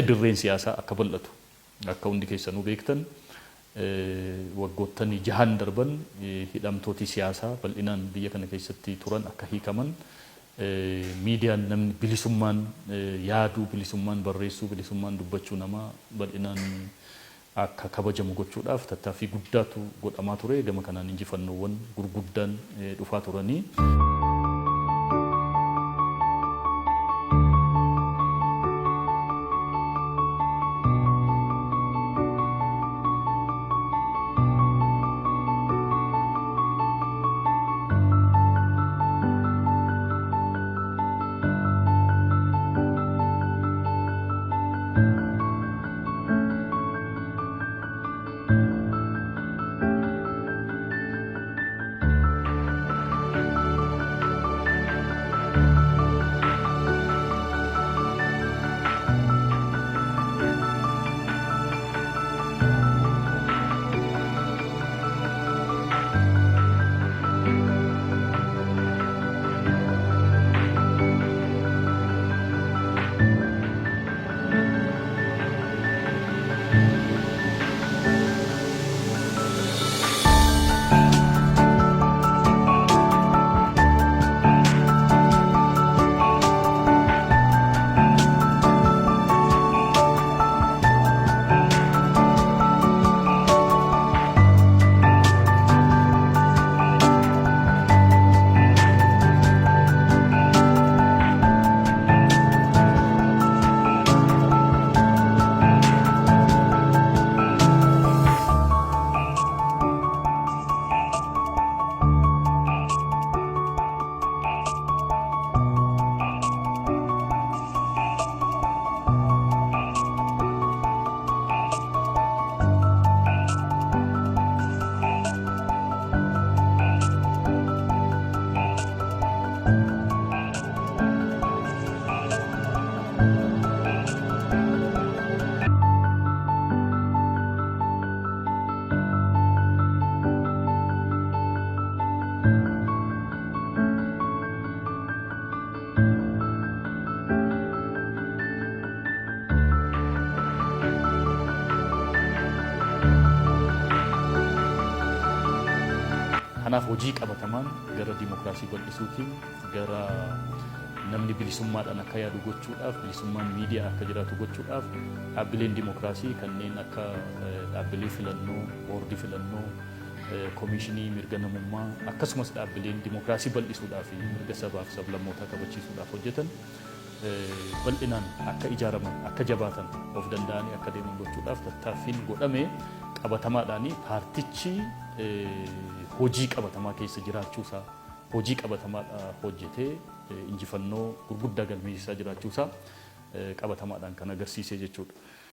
dirreen siyaasaa akka bal'atu akka hundi keessanuu beektan waggoottan jahan darban hidhamtooti siyaasaa bal'inaan biyya kana keessatti turan akka hiikaman miidiyaan namni bilisummaan yaaduu bilisummaan barreessuu bilisummaan dubbachuu namaa bal'inaan akka kabajamu gochuudhaaf tattaaffii guddaatu godhamaa ture gama kanaan injifannoowwan gurguddaan dhufaa turanii. Kanaaf hojii qabatamaan gara dimokiraasii bal'isuutiin gara namni bilisummaadhaan akka yaadu gochuudhaaf bilisummaan miidiyaa akka jiraatu gochuudhaaf dhaabbileen dimokiraasii kanneen akka dhaabbilee filannoo, boordii filannoo, koomishinii mirga namummaa akkasumas dhaabbileen dimokiraasii bal'isuudhaaf mirga sabaaf sablammootaa kabachiisuudhaaf hojjetan bal'inaan akka ijaaraman akka jabaatan of danda'anii akka deeman gochuudhaaf tattaaffiin godhame qabatamaadhaan paartichi hojii qabatamaa keessa jiraachuusaa hojii qabatamaa hojjetee injifannoo gurguddaa galmeessisaa jiraachuusaa qabatamaadhaan kan agarsiisee jechuudha.